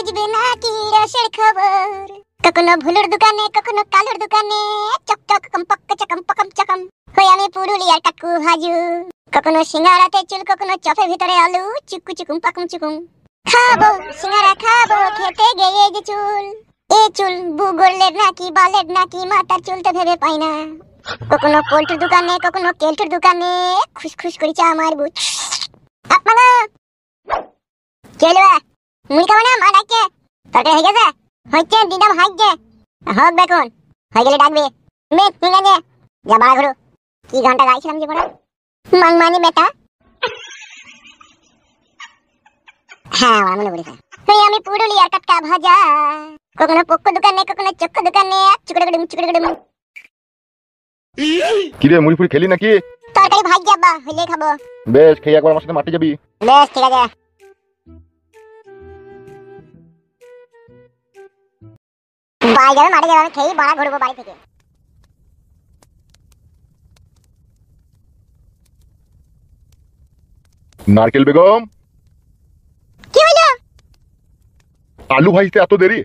বুঝবে না কি রসের খবর। কখনো ভুলুর দোকানে কখনো কালুর দোকানে, চকচক কম্পক চকম পকম চকম হই আমি পুরুলিয়ার কাকু হাজু। কখনো সিঙ্গারাতে চুল কখনো চপের ভিতরে আলু, চুকু চুকুম পাকুম চুকুম। খাবো সিঙ্গারা খাবো খেতে গিয়ে যে চুল, এ চুল বুগলের নাকি বালের নাকি মাথার চুল তো ভেবে পাই না। কখনো পোল্ট্রির দোকানে কখনো কেল্টুর দোকানে, খুশখুশ করেছে আমার বুক। আপনারা চলবে মুড়ি খাবো না? মা ডাকছে। তরকারি হয়ে গেছে? হচ্ছে দিদাম হাইছে হোক বেকুন, হয়ে গেলে ডাকবে। বেশ ঠিক আছে, যা বাড়া ঘুরো। কি গানটা গাইছিলাম যে পড়া, মাংমানি বেটা। হ্যাঁ আমার মনে পড়েছে। তুই আমি পুরুলিয়ার টাটকা ভাজা, কখনো পক্ক দোকানে কখনো চক্ক দোকানে, চুকড়ে চুকড়ে। কি রে, মুড়ি ফুড়ি খেলি নাকি? তরকারি ভাই যাবা হইলে খাবো। বেশ, খেয়ে একবার আমার সাথে মাঠে যাবি। বেশ ঠিক আছে। বাই যাবে মাঠে যাবে, খেয়ে বড়া ঘুরবো বাড়ি থেকে। নারকেল বেগম, কি হলো? আলু ভাইতে এত দেরি?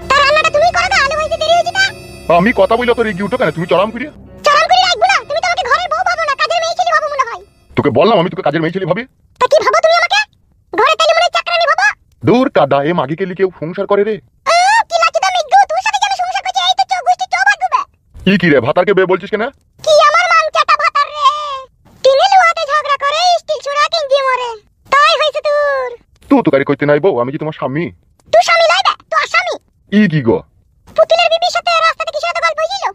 তার রান্নাটা তুমি করো না, আলু ভাইতে দেরি হয়েছে না? আমি কথা বলি তো রেগে উঠো কেন? তুমি চড়াম করিয়া চরম করে রাখবো না, তুমি তো আমাকে ঘরের বউ ভাবো না, কাজের মেয়ে ছেলে ভাবো মনে হয়। তোকে বললাম আমি তোকে কাজের মেয়ে ছেলে ভাবি। তা কি ভাবো তুমি আমাকে? ঘরে তাইলে মনে চাকরানি ভাবো? দূর কাদা, এ মাগি কে লিখে সংসার করে রে। কি লাগছে তুমি গো, তোর সাথে যে আমি সংসার করছি এই তো চৌগুষ্টি চৌবাদ ডুবে। কি রে ভাতারকে বে বলছিস কেন? কি আমার মাংচাটা ভাতার রে, টিনে লুয়াতে ঝগড়া করে স্টিল ছুড়া কিনজি মরে, তাই হইছে তোর। তুই তো কারি কইতে নাই বউ, আমি কি তোমার স্বামী? তুই স্বামী লাইবে, তুই আসামি। কি গো? পুতুলের বিবির সাথে রাস্তাতে কি সাথে গল্প হইছিল?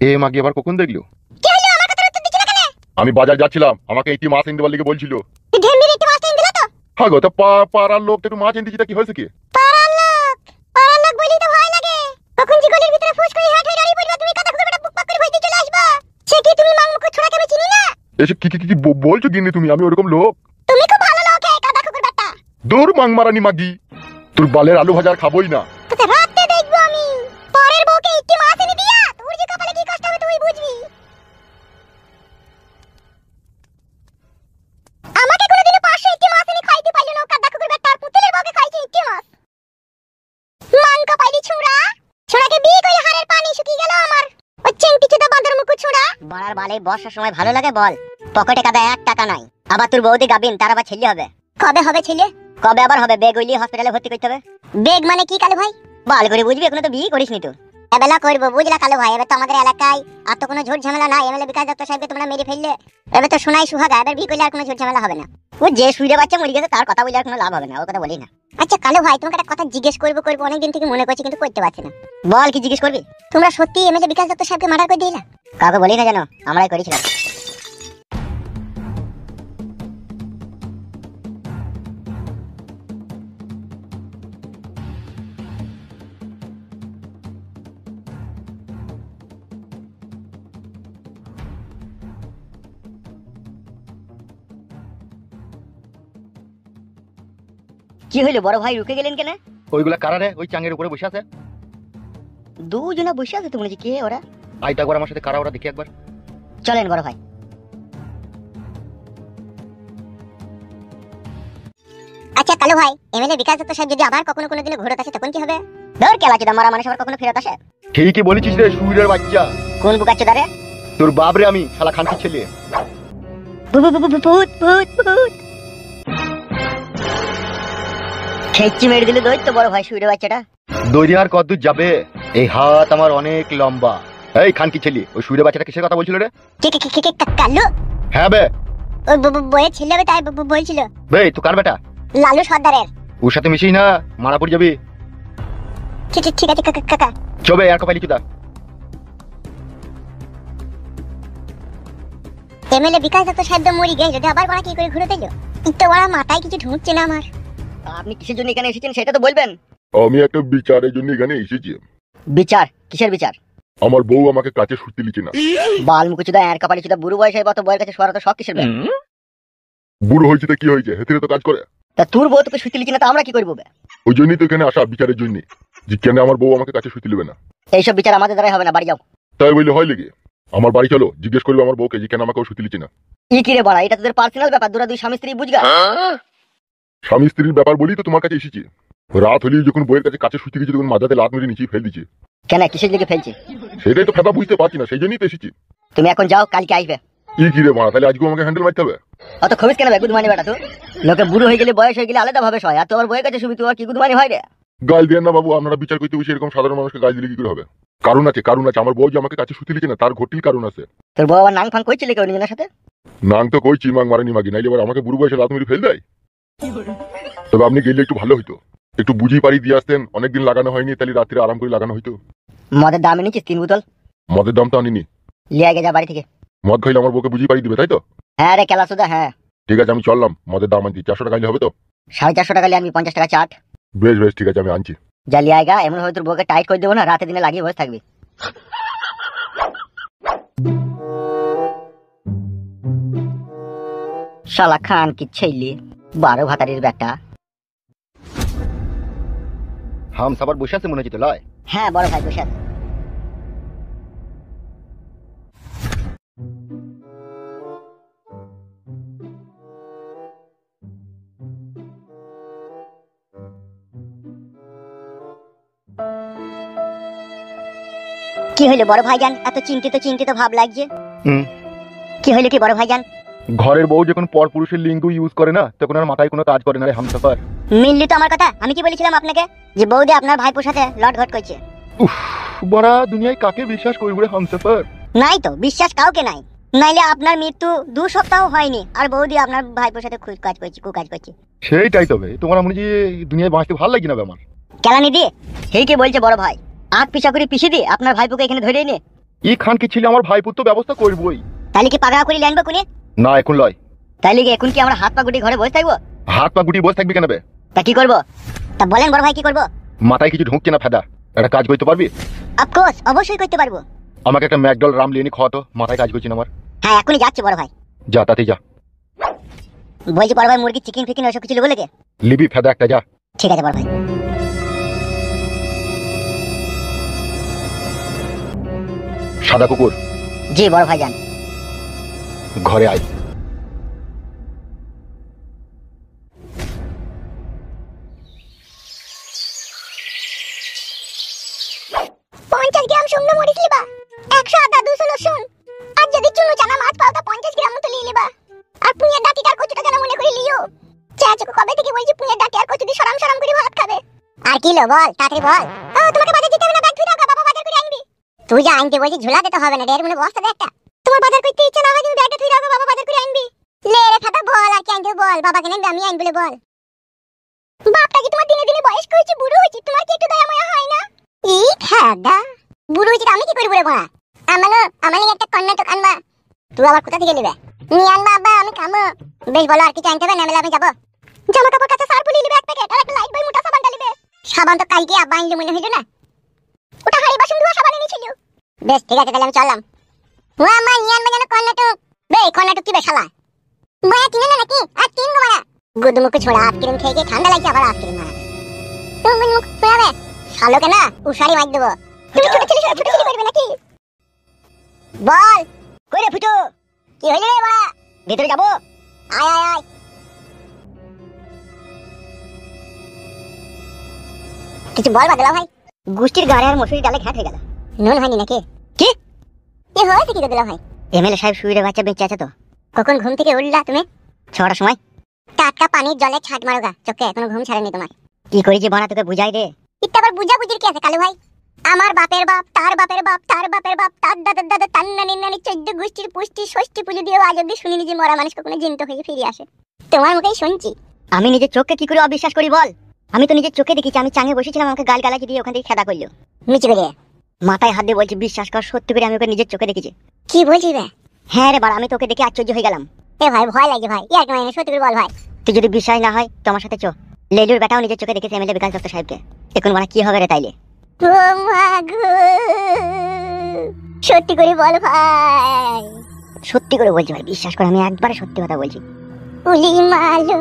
এ মাগি আবার কখন দেখলো? কি হলো, আমার কথার উত্তর দিছ না কেন? আমি বাজার যাচ্ছিলাম, আমাকে একটি মাছ এনে দেবার লিগে বলছিল। তুই ঢেমবির একটু মাছ এনে দিলা তো? হ্যাঁ গো, তা পাড়ার লোক একটু মাছ এনে দিয়েছি, তা কি হয়েছে কি? পাড়ার লোক বলি তো ভয় লাগে। কখন যে গলির ভিতরে ফুস করে হেঁটে দাঁড়িয়ে পড়বা, তুমি কথা খুব একটা বুক পাক করে ভয় দিয়ে চলে আসবা। সে কি তুমি মাংমুখ ছোড়াকে আমি চিনি না? এসব কি বলছো গিন্নি তুমি? আমি ওরকম লোক? তুমি খুব ভালো লোক হে, কাদা কুকুর বেটা। দূর মাংমারানি মাগি, তোর বালের আলু ভাজা আর খাবোই না। তোকে রাতে দেখবো আমি। পরের বউকে একটি মাছ এনে দিয়া তোর যে কপালে কি কষ্ট হবে তুই বুঝবি। আমাকে কোনোদিনও 500 একটি মাছ এনে খাইতে পারলো না, কাদা কুকুর বেটা। পুতুলের বউকে খাইছে একটি মাছ। মাংকা পাইলি ছুঁড়া, ছুঁড়াকে বিয়ে করে হাড়ের পানি শুকিয়ে গেল আমার। ওই চেংটি চুদা বাঁদর মুখ ছুঁড়া। বাড়ার বালে বর্ষার সময় ভালো লাগে বল? পকেটে কাদা 1 টাকা নাই, আবার তোর বৌদি গাবিন, তার আবার ছেলে হবে। কবে হবে ছেলে? কবে আবার হবে? বেগ হইলি হসপিটালে ভর্তি করতে হবে। বেগ মানে কি কালু ভাই? ভালো করে বুঝবি, এখনো তো বিয়ে করিসনি তো। এবেলা করবো বুঝলা কালু ভাই, এবার তো আমাদের এলাকায় আর তো কোনো ঝুট ঝামেলা নাই। এমএলএ বিকাশ দত্ত সাহেবকে তোমরা মেরে ফেললে, এবার তো শোনাই সুহাগা, এবার বিয়ে করলে আর কোনো ঝুট ঝামেলা হবে না। ও যে শুইরে বাচ্চা মরে গেছে তার কথা বলে আর কোনো লাভ হবে না, ওর কথা বলি না। আচ্ছা কালু ভাই, তোমাকে একটা কথা জিজ্ঞেস করবো অনেকদিন থেকে মনে করছি কিন্তু করতে পারছি না। বল, কি জিজ্ঞেস করবি? তোমরা সত্যি এমএলএ বিকাশ দত্ত সাহেবকে মার্ডার করে দিলা? কাউকে বলি না জানো, আমরাই করেছিলাম। কি হইলো বড় ভাই, রুকে গেলেন কেন? ওইগুলা কারা রে? ওই চাঙের উপরে বসে আছে। দুজনে বসে আছে তো মনে হচ্ছে, কে ওরা? আইটা একবার আমার সাথে কারা ওরা দেখি একবার। চলেন বড় ভাই। আচ্ছা কালু ভাই, এমএলএ বিকাশ দত্ত সাহেব যদি আবার কখনো কোনোদিন ঘুরত আসে তখন কি হবে? ধর কেলা চোদা, মারা মানুষ আবার কখনো ফেরত আসে? ঠিকই বলেছিস রে সুইরের বাচ্চা। কোন বুকা চোদা রে? তোর বাপ রে, আমি শালা খানকি ছেলে। ভূত ভূত ভূত খেচ্ছি মেরে দিলে দৈত্য বড় ভাই, শুইরে বাচ্চাটা। দৈরি আর কতদূর যাবে? এই হাত আমার অনেক লম্বা। এই খানকি ছেলে, ওই সুইরে বাচ্চাটা কিসের কথা বলছিল রে? কালু হ্যাঁ বে, ওই বইয়ের ছেলে হবে তাই বলছিল। বে তুই কার বেটা? লালু সর্দারের। ওর সাথে মিশিস না, মারা পড়ে যাবি। ঠিক আছে কাকা। চবে আর কপালি চুদা। এমএলএ বিকাশ দত্ত সাহেব তো মরি গেছে, যদি আবার বড়া কি করে ঘুরতে এলো? একটু বড়া মাথায় কিছু ঢুকছে না আমার। আপনি কিসের জন্য এখানে এসেছেন সেটা তো বলবেন। আমি একটা বিচারের জন্য এখানে এসেছি। বিচার? কিসের বিচার? আমার বউ আমাকে কাছে শুতে লিখে না। বাল মুকুচুদা, এর কপালি চুদা, বুড়ো বয়সে কত বউয়ের কাছে শোয়ার তো শখ কিসের? বুড়ো হয়েছে তো কি হয়েছে, হেতিরে তো কাজ করে। তা তোর বউ তোকে শুতে লিখি না, তা আমরা কি করবো? ওই জন্যই তো এখানে আসা, বিচারের জন্য, যে কেন আমার বউ আমাকে কাছে শুতে লিবে না। এইসব বিচার আমাদের দ্বারাই হবে না, বাড়ি যাও। তাই বললে হয় লেগে? আমার বাড়ি চলো, জিজ্ঞেস করবো আমার বউকে যে কেন আমাকে শুতে লিখে না। কি রে বাড়া, এটা তোদের পার্সোনাল ব্যাপার, দুই স্বামী স্ত্রী বুঝগা। স্বামী স্ত্রীর ব্যাপার বলি তো তোমার কাছে এসেছি। রাত হলেই যখন বইয়ের কাছে কাছে শুতে গেছি তখন মাথাতে লাত মেরে নিচে ফেল দিচ্ছে। কেন কিসের দিকে ফেলছি? সেটাই তো ফেদা বুঝতে পারছি না, সেই জন্যই তো এসেছি। তুমি এখন যাও, কালকে আসবে। কি রে মারা, তাহলে আজকে আমাকে হ্যান্ডেল মারতে হবে? অত খবিস কেন গুদমানি বেটা? তো লোকে বুড়ো হয়ে গেলে, বয়স হয়ে গেলে আলাদা ভাবে হয়, আর তোমার বইয়ের কাছে শুবি, তোমার কি গুদমানি হয় রে? গাল দেন না বাবু, আপনারা বিচার করতে বসে এরকম সাধারণ মানুষকে গাল দিলে কি করে হবে? কারণ আছে, কারণ আছে। আমার বউ যে আমাকে কাছে শুতে লিখে না, তার ঘটিল কারণ আছে। তোর বউ আবার নাং ফাং করছিলে কেউ নিজের সাথে? নাং তো কইছি, মাং মারানি মাগি, নাইলে এবার আমাকে বুড়ো বয়সে লাত মেরে ফেল দেয়। তবে আপনি গেলে একটু ভালো হইতো, একটু বুঝি পারি দিয়ে আসতেন। অনেকদিন লাগানো হয়নি, তাহলে রাত্রে আরাম করে লাগানো হইতো। মদের দাম এনেছিস 3 বোতল? মদের দাম তো আনিনি। লিয়ে গে যা বাড়ি থেকে। মদ খাইলে আমার বউকে বুঝি পারি দিবে, তাই তো? হ্যাঁ রে কেলা সুদা, হ্যাঁ। ঠিক আছে, আমি চললাম। মদের দাম আনছি, 400 টাকা হবে তো? 450 টাকা লিয়ে আনবি, 50 টাকা চাট। বেশ বেশ, ঠিক আছে, আমি আনছি। যা লিয়ে আয়গা, এমন ভাবে তোর বউকে টাইট করে দেবো না, রাতে দিনে লাগিয়ে বসে থাকবি। শালা খান কি ছেলে, 12 ভাতারির বেটা। হাম সাবার বসে আছে মনে হচ্ছে তো লয়। হ্যাঁ বড় ভাই বসে আছে। কি হইলো বড় ভাইজান, এত চিন্তিত চিন্তিত ভাব লাগছে? কি হইলো কি বড় ভাইজান? ঘরের বউ যখন পর পুরুষের লিঙ্গ ইউজ করে না, তখন আর মাথায় কোনো কাজ করে না রে হামসাফার। মিললি তো আমার কথা? আমি কি বলেছিলাম আপনাকে যে বৌদি আপনার ভাইপোর সাথে লট ঘট করছে? বড়া দুনিয়ায় কাকে বিশ্বাস করবো রে হামসাফার? নাই তো, বিশ্বাস কাউকে নাই। নাইলে আপনার মৃত্যু 2 সপ্তাহ হয়নি আর বৌদি আপনার ভাইপোর সাথে কাজ করছে, কুকাজ করছে। সেইটাই তবে তোমার মনে যে দুনিয়ায় বাঁচতে ভালো লাগে না বে আমার। কেলানি দিয়ে হেই কি বলছে বড় ভাই, আগ পিছা করে পিছিয়ে দিয়ে আপনার ভাইপোকে এখানে ধরে নে। এই খান কি ছিল আমার ভাইপুত তো ব্যবস্থা করবই। তাহলে কি পাগড়া করে লেনবো কোনে? না এখন লয়। তাইলে কি এখন কি আমরা হাত পা গুটি ঘরে বসে থাকবো? হাত পা গুটি বসে থাকবি কেন বে? তা কি করবো? তা বলেন বড় ভাই কি করবো? মাথায় কিছু ঢুকছে না ফেদা, একটা কাজ করতে পারবি? অফকোর্স, অবশ্যই করতে পারবো। আমাকে একটা ম্যাকডল রাম লিয়ে খাওয়া তো, মাথায় কাজ করছি না আমার। হ্যাঁ এখনই যাচ্ছি বড় ভাই। যা তাতে যা। বলছি বড় ভাই, মুরগি চিকেন ফিকেন ওসব কিছু বলে কে? লিবি ফেদা একটা, যা। ঠিক আছে বড় ভাই। সাদা কুকুর, জি বড় ভাই যান। ঘরে আয়। 50 গ্রাম শুকনো মরিচ লিবা, 100 আদা, 200 রসুন, আর যদি চুনো চানা মাছ পাও তা 50 গ্রাম মতো লিয়ে লিবা। আর পুঁইয়ের ডাঁটিটার কচুটা যেন মনে করে লিও। চাচাকে কবে থেকে বলছি পুঁইয়ের ডাঁটি আর কচু দিয়ে সরাম সরাম করে ভাত খাবে। আর কি লো বল, তাড়াতাড়ি বল। ও তোমাকে বাজার যেতে হবে না, ব্যাগ ধুই দাও, বাবা বাজার করে আনবি। তুই যা আনতে বলছিস, ঝোলা দিতে হবে না, ডের মনে বস্তা দে একটা। তোমার বাজার করতে ইচ্ছা না হয় তুমি ব্যাগটা ধুই দাও, বাবা বাজার করে আনবি। লে রে ফাটা বল, আর কি আনতে বল, বাবাকে নেন আমি আইন বলে বল। বাপটা কি তোমার দিনে দিনে বয়স হয়েছে, বুড়ো হয়েছে, তোমার কি একটু দয়া মায়া হয় না? ই ফাদা বুড়ো হয়েছে, আমি কি করি বুড়ো বড়া? আমার একটা কর্ণাটক আনবা। তুই আবার কোথা থেকে নেবে? নিয়ে আনবা আব্বা, আমি খামো। বেশ বলো, আর কিছু আনতে হবে না, মেলা আমি যাবো। জামা কাপড় কাছে সার পুলি নিবে 1 প্যাকেট, আর একটা লাইট বই মোটা সাবান ডালিবে। সাবান তো কালকে আব্বা আনলে মনে হইলো না, ওটা হাড়ি বাসন ধোয়া সাবান এনেছিল। বেশ ঠিক আছে, তাহলে আমি চললাম। ও আমা নিয়ে আনবা যেন কর্ণাটক। বে কর্ণাটক কি বে শালা? বয়া কিনে না নাকি? আর তিন গো মারা গুদমুখ ছোড়া, আইসক্রিম খেয়ে খেয়ে ঠান্ডা লাগছে, আবার আইসক্রিম মারা। তুমি মুখ পোয়াবে শালোকে না, উশারি মার দেবো। তুমি ছোট ছেলে করবে নাকি? বল কই রে ফুটো, কি হইলো রে বাড়া? ভিতরে যাবো, আয় আয় আয়। কিছু বল বাদলা ভাই। গুষ্টির গাড়ি আর মশুরি ডালে ঘাট হয়ে গেল। নুন হয়নি নাকি? কি কি হয়েছে কি দিলা ভাই? এমএলএ সাহেব শুইরে বাচ্চা বেঁচে আছে তো। কখন ঘুম থেকে উঠলা তুমি? 6টার সময়। টাটকা পানির জলে ছাট মারোগা, চোখে এখনো ঘুম ছাড়েনি তোমার। কি করি যে বানা তোকে বুঝাই দে। ইটা আবার বুঝাবুঝির কি আছে কালু ভাই? আমার বাপের বাপ, তার বাপের বাপ, তার বাপের বাপ, তার দাদার দাদা, তার নানির নানি, 14 গোষ্ঠীর পুষ্টি ষষ্ঠী পুজো দিয়েও আজ অব্দি শুনিনি যে মরা মানুষ কখনো জীবিত হয়ে ফিরে আসে। তোমার মুখেই শুনছি। আমি নিজের চোখকে কি করে অবিশ্বাস করি বল? আমি তো নিজের চোখে দেখেছি, আমি চাঙে বসেছিলাম, আমাকে গাল গালাজি দিয়ে ওখান থেকে খেদা করলো। মিচি করে মাথায় হাত দিয়ে বলছি বিশ্বাস কর, সত্যি করে আমি ওকে নিজের চোখে দেখেছি। কি বলছিস বে? হ্যাঁ রে বাড়া, আমি তোকে দেখে আশ্চর্য হয়ে গেলাম। এ ভাই ভয় লাগে ভাই, ইয়ার মানে সত্যি করে বল ভাই। তুই যদি বিশ্বাস না হয় তো আমার সাথে চো। লেলুর বেটাও নিজের চোখে দেখেছে এমএলএ বিকাশ দত্ত সাহেবকে। এখন মানে কি হবে রে তাইলে? ও মা গো, সত্যি করে বল ভাই। সত্যি করে বলছি ভাই, বিশ্বাস কর, আমি একবারে সত্যি কথা বলছি। উলি মালো